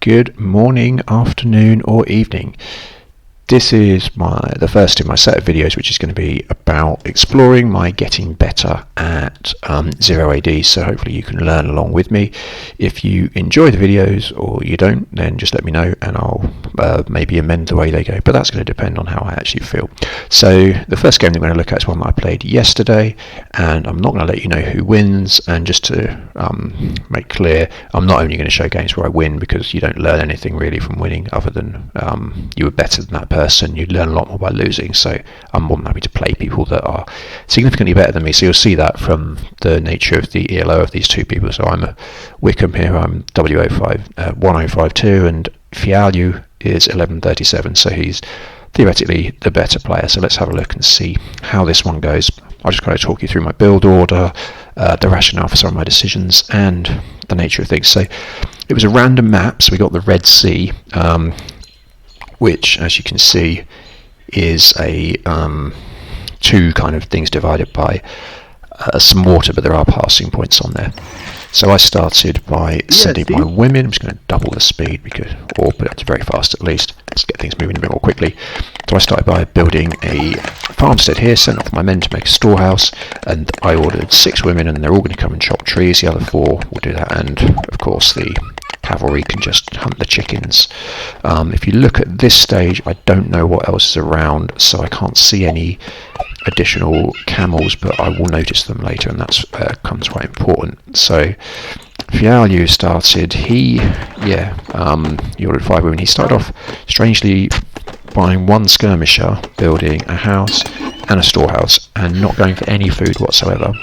good morning, afternoon or evening. This is the first in my set of videos, which is going to be about exploring my getting better at 0AD, so hopefully you can learn along with me. If you enjoy the videos or you don't, then just let me know and I'll maybe amend the way they go, but that's going to depend on how I actually feel. So the first game that I'm going to look at is one that I played yesterday, and I'm not going to let you know who wins, and just to make clear, I'm not only going to show games where I win, because you don't learn anything really from winning other than you were better than that person. You learn a lot more by losing, so I'm more than happy to play people that are significantly better than me. So you'll see that from the nature of the ELO of these two people. So I'm a Wycombe here, I'm W1052, and Ffialho is 1137, so he's theoretically the better player. So let's have a look and see how this one goes. I'll just kind of talk you through my build order, the rationale for some of my decisions, and the nature of things. So it was a random map, so we got the Red Sea, which, as you can see, is a two kind of things divided by some water, but there are passing points on there. So I started by sending my women. I'm just going to double the speed, or put it up to very fast at least. Let's get things moving a bit more quickly. So I started by building a farmstead here, sent off my men to make a storehouse, and I ordered 6 women, and they're all going to come and chop trees. The other 4 will do that, and of course the Cavalry can just hunt the chickens. If you look at this stage, I don't know what else is around, so I can't see any additional camels, but I will notice them later, and that's comes quite important. So Ffialho started, he ordered 5 women. He started off strangely buying 1 skirmisher, building a house and a storehouse, and not going for any food whatsoever,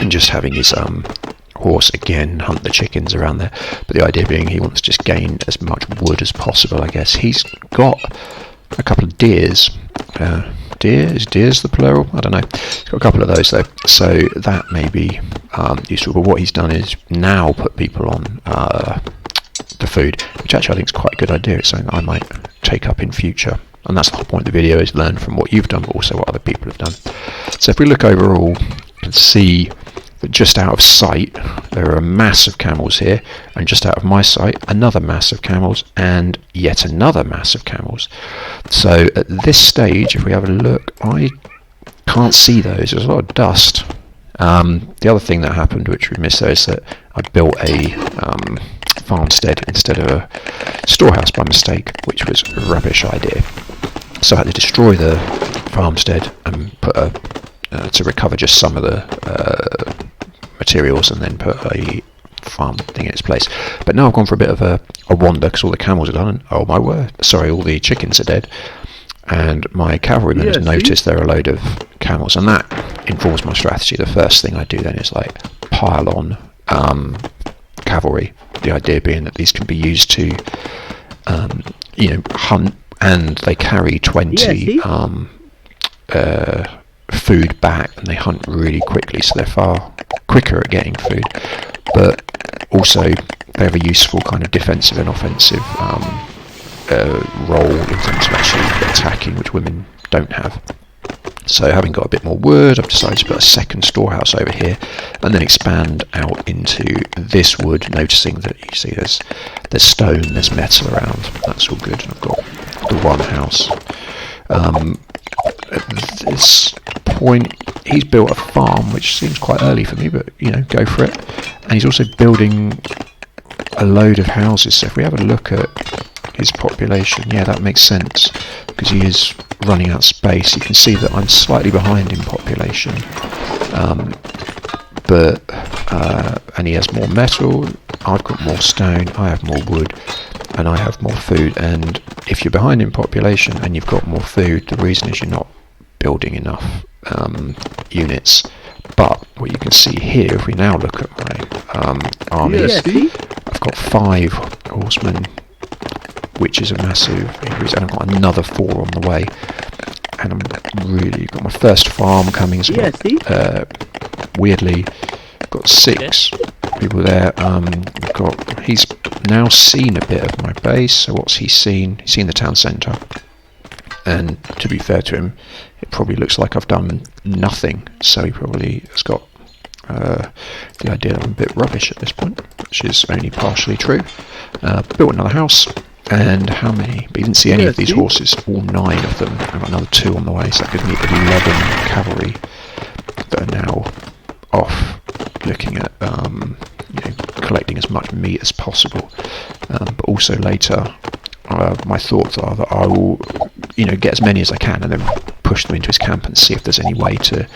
and just having his horse again hunt the chickens around there. But the idea being he wants to just gain as much wood as possible, I guess. He's got a couple of deers. Is deers the plural? I don't know. He's got a couple of those though, so that may be useful. But what he's done is now put people on the food, which actually I think is quite a good idea. It's something that I might take up in future. And that's the whole point of the video, is learn from what you've done, but also what other people have done. So if we look overall, you can see that just out of sight there are a mass of camels here, and just out of my sight another mass of camels, and yet another mass of camels. So at this stage, if we have a look, I can't see those. There's a lot of dust. The other thing that happened, which we missed there, is that I built a farmstead instead of a storehouse by mistake, which was a rubbish idea. So I had to destroy the farmstead and put to recover just some of the materials, and then put a farm thing in its place. But now I've gone for a bit of a wander, because all the camels are done, and oh my word, sorry, all the chickens are dead, and my cavalryman has noticed there are a load of camels, and that informs my strategy. The first thing I do then is like pile on cavalry, the idea being that these can be used to hunt, and they carry 20 food back, and they hunt really quickly, so they're far quicker at getting food, but also they have a useful kind of defensive and offensive role in terms of actually attacking, which women don't have. So having got a bit more wood, I've decided to put a second storehouse over here, and then expand out into this wood, noticing that you see there's stone, there's metal around. That's all good. I've got the one house. At this point, he's built a farm, which seems quite early for me, but go for it. And he's also building a load of houses. So if we have a look at his population, yeah, that makes sense, because he is running out of space. You can see that I'm slightly behind in population, and he has more metal, I've got more stone, I have more wood, and I have more food. And if you're behind in population and you've got more food, the reason is you're not building enough units. But what you can see here, if we now look at my armies, I've got 5 horsemen, which is a massive increase, and I've got another 4 on the way, and I'm really got my first farm coming. So weirdly, I've got 6 people there. He's now seen a bit of my base. So what's he seen? He's seen the town centre, and to be fair to him, it probably looks like I've done nothing. So he probably has got the idea that I'm a bit rubbish at this point, which is only partially true. Built another house, and how many? But you didn't see any of these horses, all 9 of them. I've got another 2 on the way, so that gives me 11 cavalry that are now off looking at collecting as much meat as possible. But also later, my thoughts are that I will get as many as I can and then push them into his camp and see if there's any way to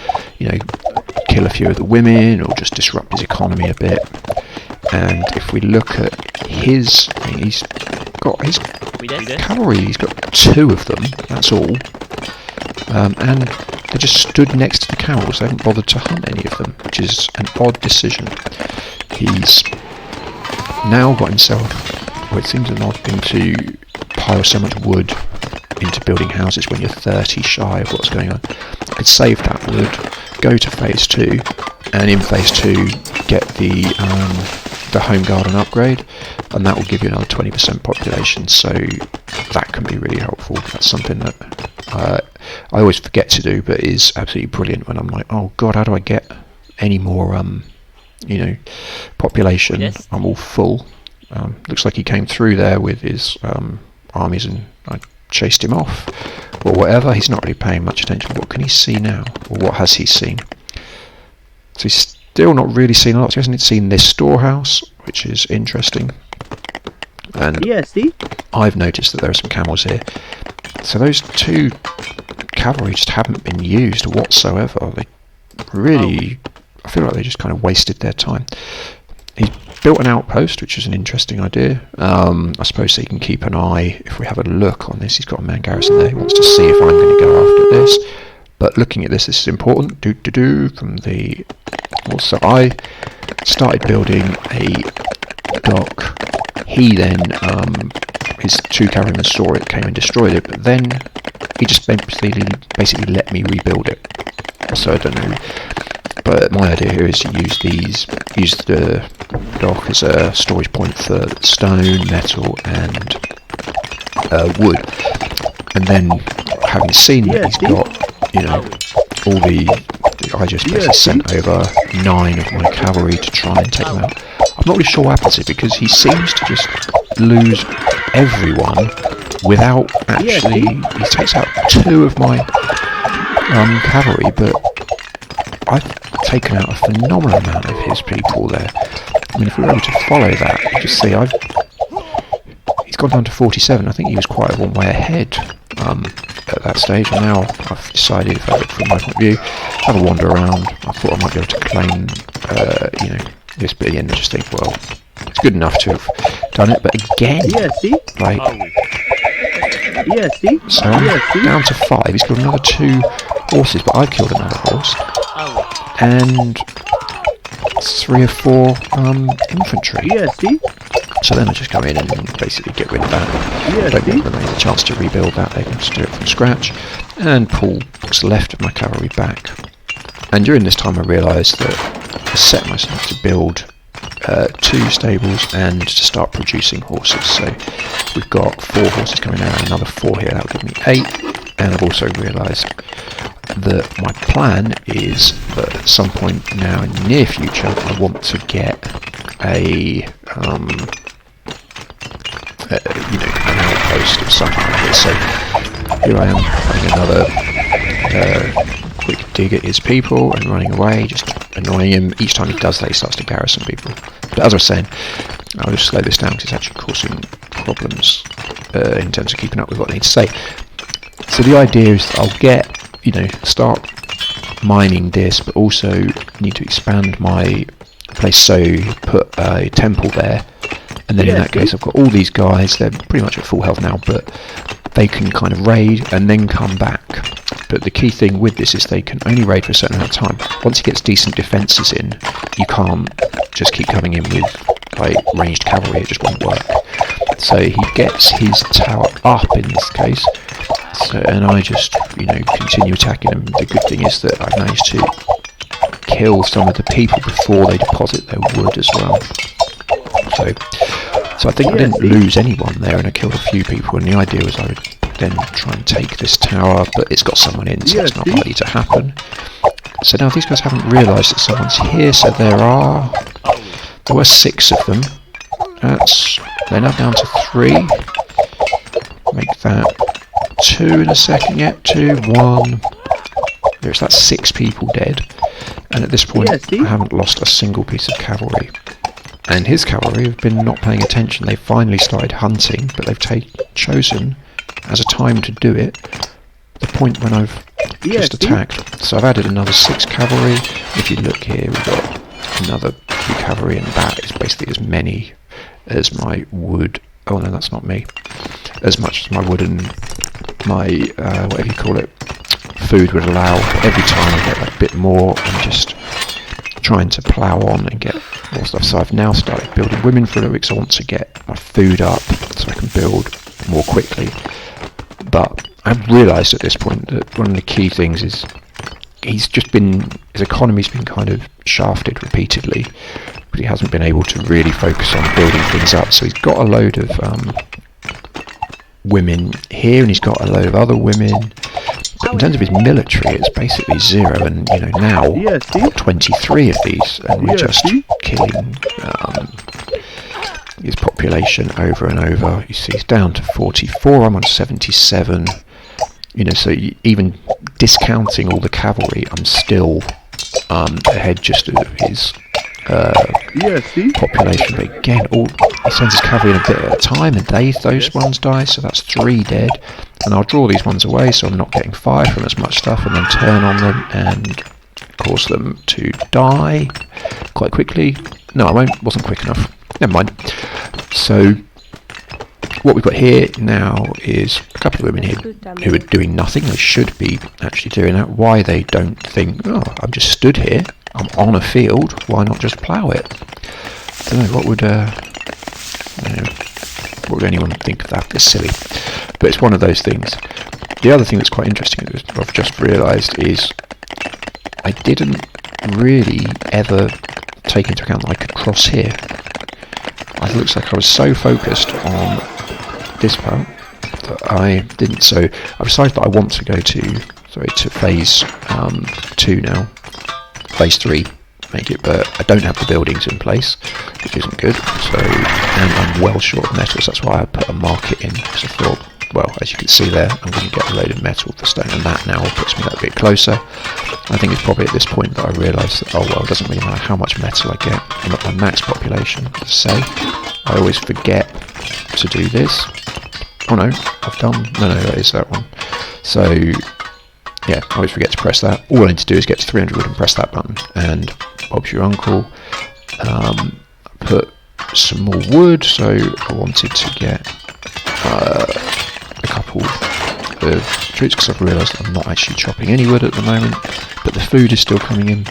kill a few of the women or just disrupt his economy a bit. And if we look at his, he's got his cavalry, he's got 2 of them, that's all. And they just stood next to the cows. They haven't bothered to hunt any of them, which is an odd decision. He's now got himself, well, it seems an odd thing to pile so much wood into building houses when you're 30 shy of what's going on. I could save that wood, go to phase 2, and in phase 2 get the home garden upgrade, and that will give you another 20% population, so that can be really helpful. That's something that I always forget to do, but is absolutely brilliant when I'm like, oh god, how do I get any more population? Yes. I'm all full. Looks like he came through there with his armies and I chased him off or whatever. He's not really paying much attention. What can he see now, or what has he seen? So he's still not really seen a lot. So he hasn't seen this storehouse, which is interesting. And I've noticed that there are some camels here. So those 2 cavalry just haven't been used whatsoever. They really, I feel like they just kind of wasted their time. He's built an outpost, which is an interesting idea. I suppose so he can keep an eye. If we have a look on this, he's got a man garrison there. He wants to see if I'm going to go after this. But looking at this is important. From the... Also, I started building a dock. He then, his 2 cavalrymen saw it, came and destroyed it, but then he just basically let me rebuild it. So I don't know. But my idea here is to use the dock as a storage point for stone, metal, and wood. And then, having seen that he's got, all I just basically sent over 9 of my cavalry to try and take them out. I'm not really sure what happens here, because he seems to just lose everyone without actually... He takes out 2 of my cavalry, but I've taken out a phenomenal amount of his people there. I mean, if we were able to follow that, you just see he's gone down to 47. I think he was quite a long way ahead at that stage, and now I've decided, if I look from my point of view, have a wander around. I thought I might be able to claim this bit at the end and just think, well, it's good enough to have done it, but again, so I'm down to 5. He's got another 2 horses, but I've killed another horse, and 3 or 4 infantry. So then I just come in and basically get rid of that. Don't give them a chance to rebuild that. They can just do it from scratch and pull what's left of my cavalry back. And during this time I realised that I set myself to build 2 stables and to start producing horses. So we've got 4 horses coming out, and another 4 here. That'll give me 8. And I've also realised that my plan is that at some point now in the near future I want to get an outpost of something like this. So here I am having another quick dig at his people and running away, just annoying him. Each time he does that, he starts to garrison people. But as I was saying, I'll just slow this down because it's actually causing problems in terms of keeping up with what I need to say. So the idea is that I'll get, start mining this, but also need to expand my place, so put a temple there, and then in that case I've got all these guys. They're pretty much at full health now, but they can kind of raid and then come back. But the key thing with this is they can only raid for a certain amount of time. Once he gets decent defences in, you can't just keep coming in with ranged cavalry, it just won't work. So he gets his tower up in this case, and I just continue attacking him. The good thing is that I've managed to kill some of the people before they deposit their wood as well. So I think I didn't lose anyone there, and I killed a few people, and the idea was I would then try and take this tower, but it's got someone in, so it's not likely to happen. So now these guys haven't realised that someone's here, so there were 6 of them. They're now down to 3. Make that 2 in a second. Yep, 2, 1. There's that 6 people dead. And at this point, I haven't lost a single piece of cavalry. And his cavalry have been not paying attention. They've finally started hunting, but they've chosen as a time to do it the point when I've just attacked. So I've added another 6 cavalry. If you look here, we've got another few cavalry, and that is basically as many as my wood. Oh no, that's not me. As much as my wood and my whatever you call it, food would allow. Every time I get that bit more, I'm just trying to plough on and get more stuff. So I've now started building women for a little bit because I want to get my food up so I can build more quickly. But I've realised at this point that one of the key things is his economy's been kind of shafted repeatedly, but he hasn't been able to really focus on building things up. So he's got a load of women here, and he's got a load of other women. But in terms of his military, it's basically 0, and now 23 of these, and we're just killing his population over and over. You see, he's down to 44. I'm on 77. So even discounting all the cavalry, I'm still ahead just of his population. But again, he sends his cavalry in a bit at a time, and those ones die, so that's 3 dead. And I'll draw these ones away so I'm not getting fired from as much stuff, and then turn on them and cause them to die quite quickly. No, I wasn't quick enough. Never mind. So what we've got here now is a couple of women here who are doing nothing. They should be actually doing that. Why they don't think, oh, I'm just stood here, I'm on a field, why not just plough it? I don't know, what would anyone think of that? It's silly. But it's one of those things. The other thing that's quite interesting that I've just realised is I didn't really ever take into account that I could cross here. It looks like I was so focused on this part that I didn't. So I decided that I want to go to phase 2 now. Phase 3, make it, but I don't have the buildings in place, which isn't good. So, and I'm well short of metals. That's why I put a market in, because I thought, well, as you can see there, I'm going to get a load of metal for stone, and that now puts me that bit closer. I think it's probably at this point that I realise that, oh well, it doesn't really matter how much metal I get. I'm at my max population, to say. I always forget to do this. Oh no, I've done, no, that is that one. So, yeah, I always forget to press that. All I need to do is get to 300 wood and press that button, and Bob's your uncle. Put some more wood, so I wanted to get a couple of troops, because I've realised I'm not actually chopping any wood at the moment, but the food is still coming in.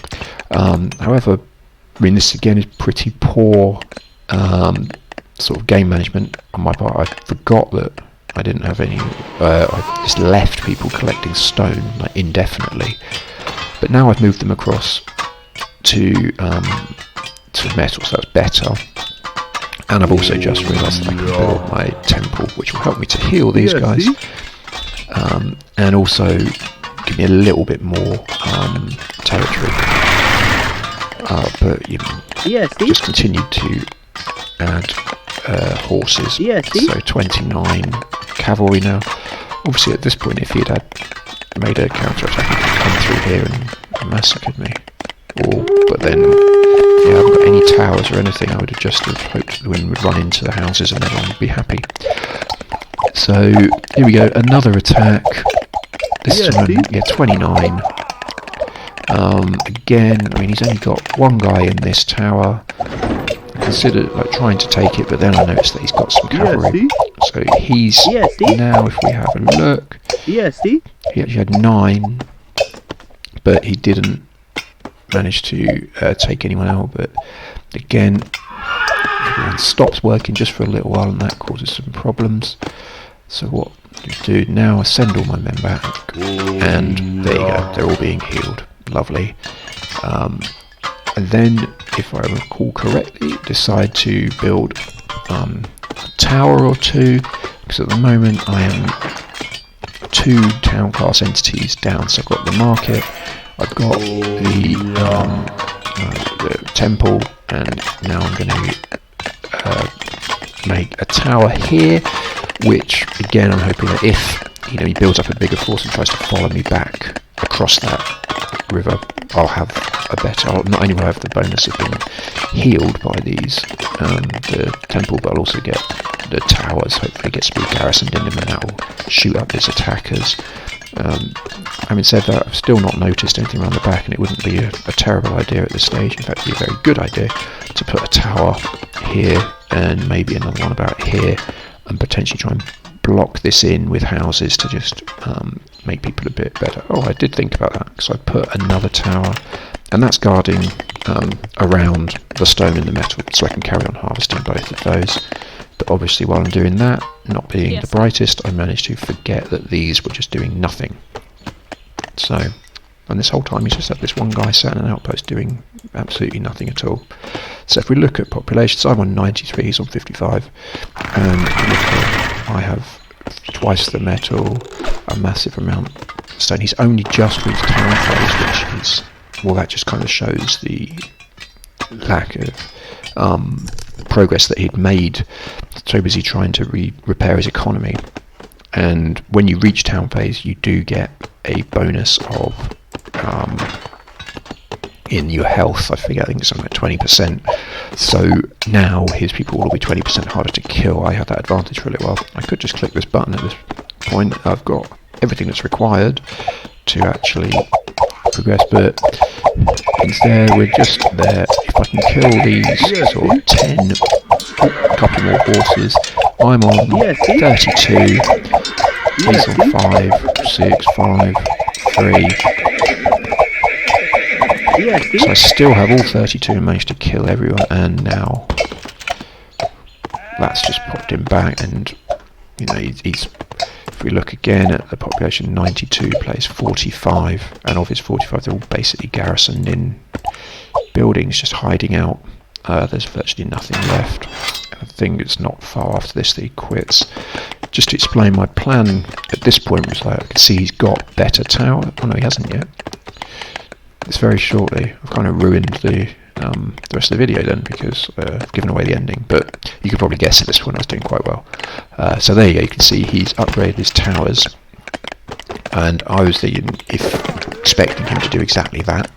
However, I mean, this again is pretty poor sort of game management on my part. I forgot that I didn't have any, I just left people collecting stone like indefinitely, but now I've moved them across to metal, so that's better. And I've also just realised that I can build my temple, which will help me to heal these guys, and also give me a little bit more territory. But just continued to add horses. So 29 cavalry now. Obviously, at this point, if he'd made a counter-attack, he could come through here and massacred me. But then, I haven't got any towers or anything. I would have just hoped the wind would run into the houses and everyone would be happy. So here we go, another attack. This time, 29. Again, I mean, he's only got one guy in this tower. I considered trying to take it, but then I noticed that he's got some cavalry. So he's now, if we have a look, he actually had 9, but he didn't manage to take anyone out. But again, everyone stops working just for a little while, and that causes some problems. So what do now? I send all my men back, and there you go, they're all being healed. Lovely. And then, if I recall correctly, decide to build a tower or 2, because at the moment I am 2 town class entities down. So I've got the market, I've got the temple, and now I'm going to make a tower here, which again I'm hoping that if he builds up a bigger force and tries to follow me back across that river, I'll have a better. Not only will I have the bonus of being healed by these the temple, but I'll also get the towers. Hopefully, get speed garrisoned in them, and that will shoot up his attackers. Having said that, I've still not noticed anything around the back, and it wouldn't be a terrible idea at this stage. In fact, it'd be a very good idea to put a tower here and maybe another one about here, and potentially try and block this in with houses to just make people a bit better. Oh, I did think about that, because I put another tower, and that's guarding around the stone and the metal, so I can carry on harvesting both of those. But obviously while I'm doing that, not being the brightest, I managed to forget that these were just doing nothing. So, and this whole time he's just had this one guy sat in an outpost doing absolutely nothing at all. So if we look at populations, I'm on 93, he's on 55, and look at, I have twice the metal, a massive amount of stone. He's only just reached town phase, which is, well, that just kind of shows the lack of progress that he'd made. So busy trying to repair his economy. And when you reach town phase, you do get a bonus of in your health. I think it's something like 20%. So now his people will be 20% harder to kill. I had that advantage for a little while. I could just click this button at this point. I've got everything that's required to actually progress, but instead we're just there. If I can kill these sort of 10, a couple more horses, I'm on 32, he's on 5, 6, 5, 3. So I still have all 32 and managed to kill everyone, and now that's just popped him back. And he's if we look again at the population, 92 plays 45, and of his 45 they're all basically garrisoned in buildings, just hiding out. There's virtually nothing left. I think it's not far after this that he quits. Just to explain, my plan at this point was like, I can see he's got better tower. Oh no, he hasn't yet. It's very shortly. I've kind of ruined the rest of the video then, because I've given away the ending, but you could probably guess at this point I was doing quite well. So there you go, you can see he's upgraded his towers, and I was expecting him to do exactly that.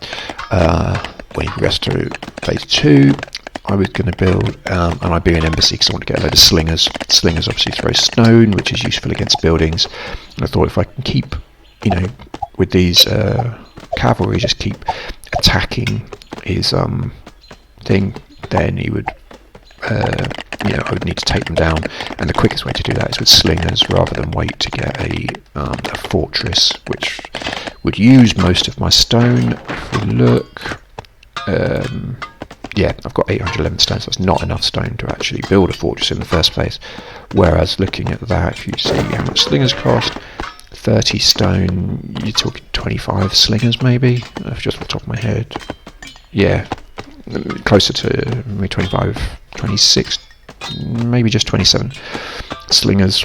When he progressed to phase 2, I was going to build, and I'd be an embassy because I want to get a load of slingers. Slingers obviously throw stone, which is useful against buildings, and I thought if I can keep, with these cavalry, just keep attacking his thing, then he would, I would need to take them down, and the quickest way to do that is with slingers rather than wait to get a fortress, which would use most of my stone. If we look, yeah, I've got 811 stone, so that's not enough stone to actually build a fortress in the first place. Whereas looking at that, if you see how much slingers cost, 30 stone, you're talking 25 slingers maybe, just off the top of my head. Yeah, closer to maybe 25, 26, maybe just 27 slingers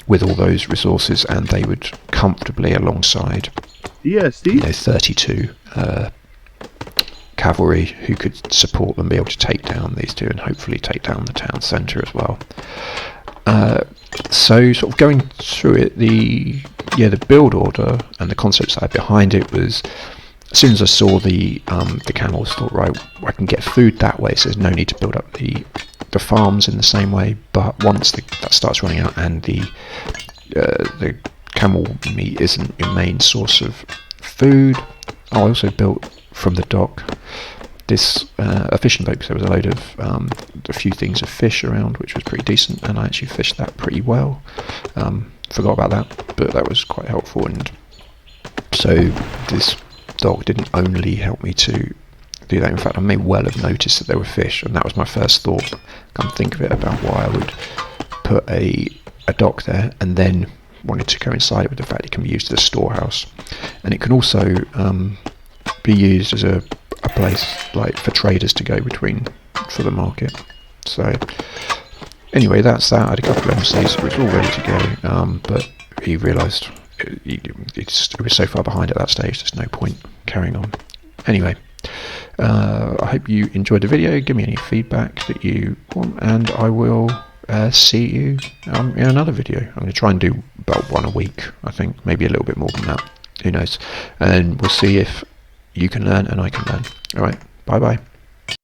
with all those resources, and they would comfortably alongside 32 cavalry who could support them, be able to take down these two and hopefully take down the town centre as well. So sort of going through it, the build order and the concepts that I had behind it was, as soon as I saw the camels, thought, right, I can get food that way, so there's no need to build up the farms in the same way. But once that starts running out and the camel meat isn't your main source of food, I also built from the dock this a fishing boat, because there was a load of a few things of fish around, which was pretty decent, and I actually fished that pretty well. Forgot about that, but that was quite helpful. And so this dock didn't only help me to do that. In fact, I may well have noticed that there were fish, and that was my first thought. Come think of it, about why I would put a dock there, and then wanted to coincide it with the fact it can be used as a storehouse, and it can also be used as a place like for traders to go between for the market. So anyway, that's that. I had a couple of MCs, so it was all ready to go, but he realised it was so far behind at that stage, there's no point carrying on. Anyway, I hope you enjoyed the video. Give me any feedback that you want, and I will see you in another video. I'm going to try and do about one a week, I think, maybe a little bit more than that, who knows, and we'll see if you can learn and I can learn. Alright, bye bye.